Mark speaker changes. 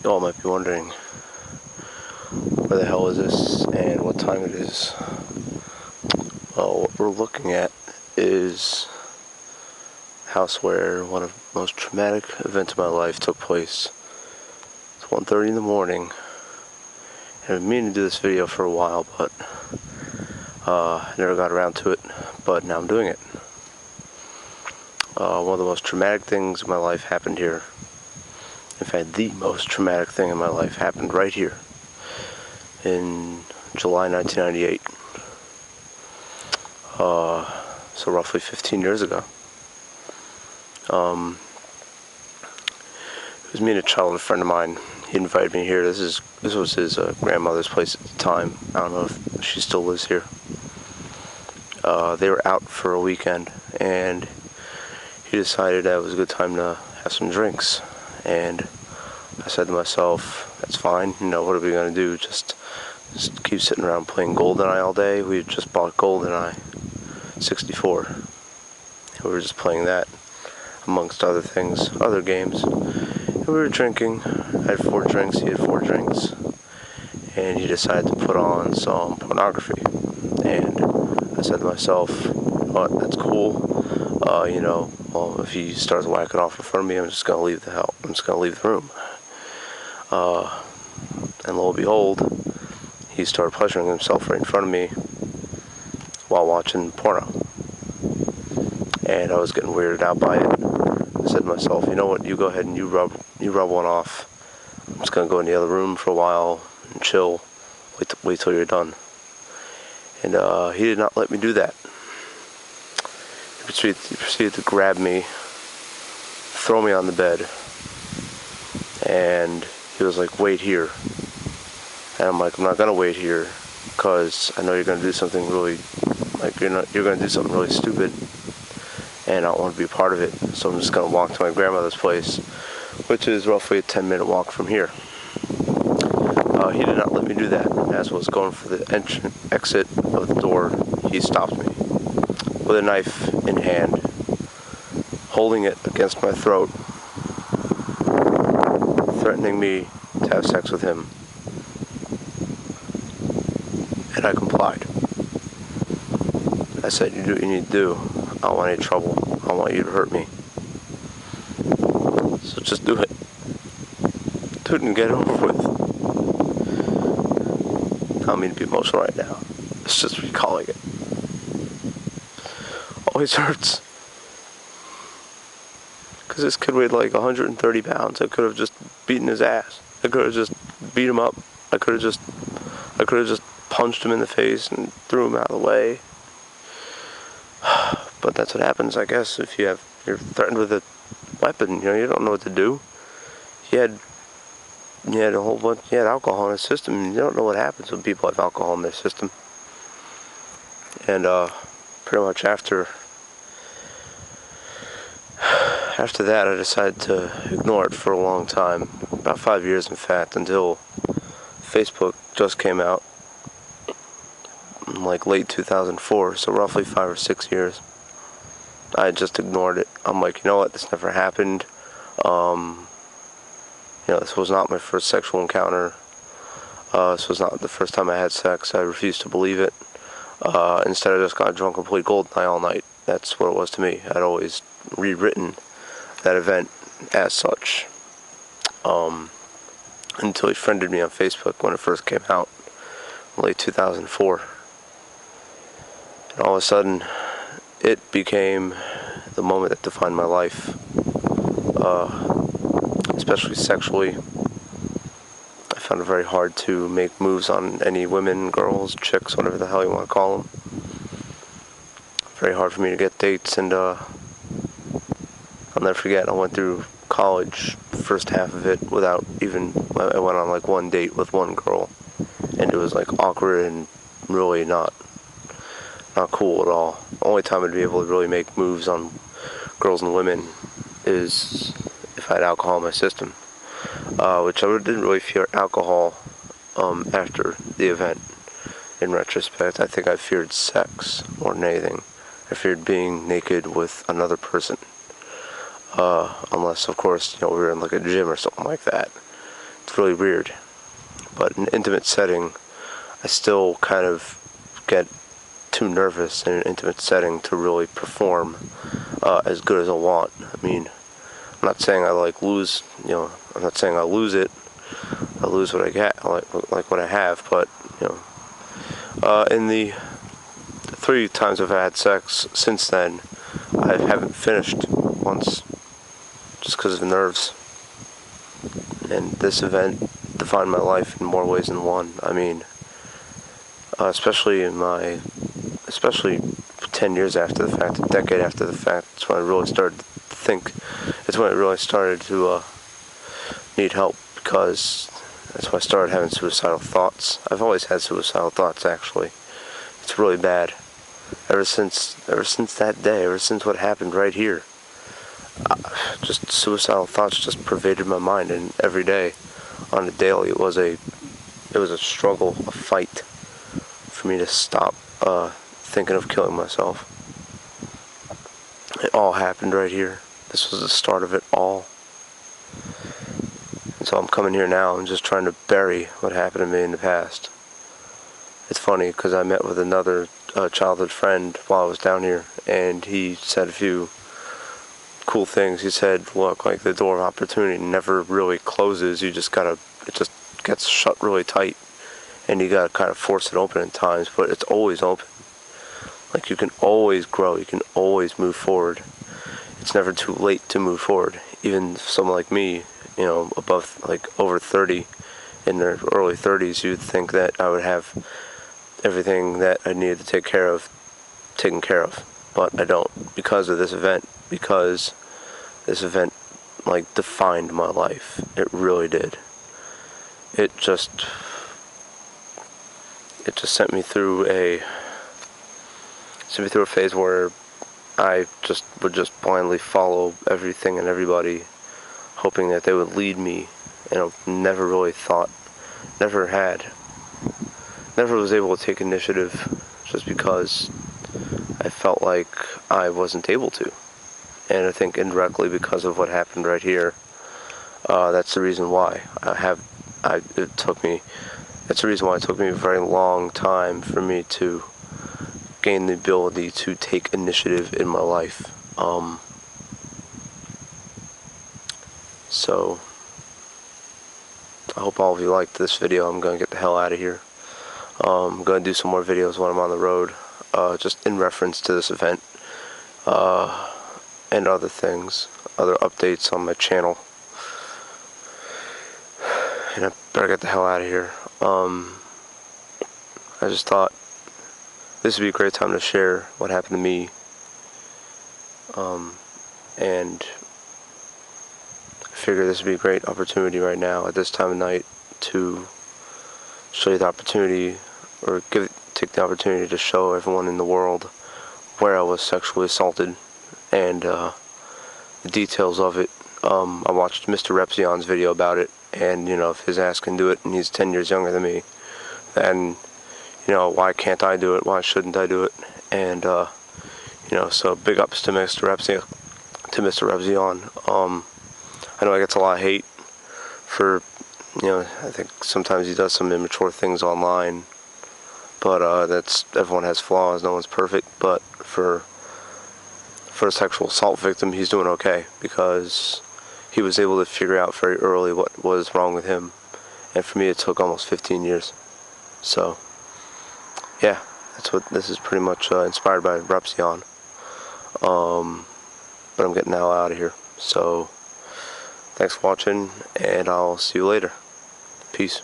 Speaker 1: Y'all might be wondering, where the hell is this and what time it is? Well, what we're looking at is a house where one of the most traumatic events of my life took place. It's 1:30 in the morning. I've been meaning to do this video for a while, but I never got around to it, but now I'm doing it. One of the most traumatic things in my life happened here. In fact, the most traumatic thing in my life happened right here in July 1998. So roughly 15 years ago. It was me and a childhood friend of mine. He invited me here. This was his grandmother's place at the time. I don't know if she still lives here. They were out for a weekend, and he decided that it was a good time to have some drinks. And I said to myself, that's fine, what are we going to do? Just keep sitting around playing GoldenEye all day? We had just bought GoldenEye 64. And we were just playing that, amongst other things, other games. And we were drinking. I had 4 drinks, he had 4 drinks. And he decided to put on some pornography. And I said to myself, oh, that's cool. Well, if he starts whacking off in front of me, I'm just gonna leave the room. And lo and behold, he started pleasuring himself right in front of me while watching porno. And I was getting weirded out by it. I said to myself, you know what, you go ahead and you rub one off. I'm just gonna go in the other room for a while and chill. Wait till you're done. And he did not let me do that. He proceeded to grab me, throw me on the bed, and he was like, wait here. And I'm like, I'm not gonna wait here, because I know you're gonna do something really, you're gonna do something really stupid, and I don't want to be a part of it. So I'm just gonna walk to my grandmother's place, which is roughly a 10-minute walk from here. He did not let me do that. As I was going for the exit of the door, he stopped me with a knife in hand, holding it against my throat, threatening me to have sex with him. And I complied. I said, you do what you need to do. I don't want any trouble. I don't want you to hurt me. So just do it. Do it and get it over with. I don't mean to be emotional right now. It's just recalling it. Always hurts. Because this kid weighed like 130 pounds. I could have just beaten his ass. I could have just beat him up. I could have just punched him in the face and threw him out of the way. But that's what happens, I guess, if you're threatened with a weapon. You don't know what to do. He had a whole bunch. He had alcohol in his system. You don't know what happens when people have alcohol in their system. And pretty much after that, I decided to ignore it for a long time. About 5 years, in fact, until Facebook just came out in like late 2004, so roughly 5 or 6 years. I just ignored it. I'm like, you know what, this never happened. This was not my first sexual encounter. This was not the first time I had sex. I refused to believe it. Instead, I just got drunk and played GoldenEye all night. That's what it was to me. I'd always rewritten that event as such. Until he friended me on Facebook when it first came out, late 2004. And all of a sudden, it became the moment that defined my life, especially sexually. I found it very hard to make moves on any women, girls, chicks, whatever the hell you want to call them. Very hard for me to get dates, and I'll never forget, I went through college, the first half of it, I went on like one date with one girl, and it was like awkward and really not cool at all. The only time I'd be able to really make moves on girls and women is if I had alcohol in my system, which I didn't really fear alcohol after the event. In retrospect, I think I feared sex more than anything. I feared being naked with another person. Unless, of course, we were in like a gym or something like that. It's really weird. But in an intimate setting, I still kind of get too nervous in an intimate setting to really perform as good as I want. I mean, I'm not saying I lose, I'm not saying I lose it. I lose what I get, like what I have, but, in the 3 times I've had sex since then, I haven't finished once, just because of nerves. And this event defined my life in more ways than one. I mean, especially 10 years after the fact, a decade after the fact, it's when I really started to think, it's when I really started to need help, because that's when I started having suicidal thoughts. I've always had suicidal thoughts, actually. It's really bad. Ever since that day, ever since what happened right here, just suicidal thoughts just pervaded my mind, and every day, on a daily, it was a struggle, a fight, for me to stop thinking of killing myself. It all happened right here. This was the start of it all. And so I'm coming here now and just trying to bury what happened to me in the past. It's funny because I met with another childhood friend while I was down here, and he said a few cool things. He said, look, like, the door of opportunity never really closes. It just gets shut really tight, and you gotta kind of force it open at times, but it's always open. Like, you can always grow, you can always move forward. It's never too late to move forward. Even someone like me, above, like, over 30, in their early 30s, you'd think that I would have everything that I needed to take care of taken care of, but I don't, because of this event. Because this event, like, defined my life. It really did. It just sent me through a phase where I would just blindly follow everything and everybody, hoping that they would lead me, and I never really thought, never was able to take initiative, just because I felt like I wasn't able to. And I think indirectly because of what happened right here, that's the reason why it took me a very long time for me to gain the ability to take initiative in my life. So I hope all of you liked this video. I'm going to get the hell out of here. I'm going to do some more videos when I'm on the road, just in reference to this event, and other things, other updates on my channel. And I better get the hell out of here. I just thought this would be a great time to share what happened to me, and I figure this would be a great opportunity right now at this time of night to show you the opportunity, or take the opportunity to show everyone in the world where I was sexually assaulted, and the details of it. I watched Mr. Repzion's video about it, and if his ass can do it, and he's 10 years younger than me, then why can't I do it? Why shouldn't I do it? And so big ups to Mr. Repzion. I know he gets a lot of hate for, I think sometimes he does some immature things online, but everyone has flaws, no one's perfect. But for a sexual assault victim, he's doing okay, because he was able to figure out very early what was wrong with him, and for me it took almost 15 years. So yeah, this is pretty much inspired by Repzion. But I'm getting the hell out of here. So thanks for watching, and I'll see you later. Peace.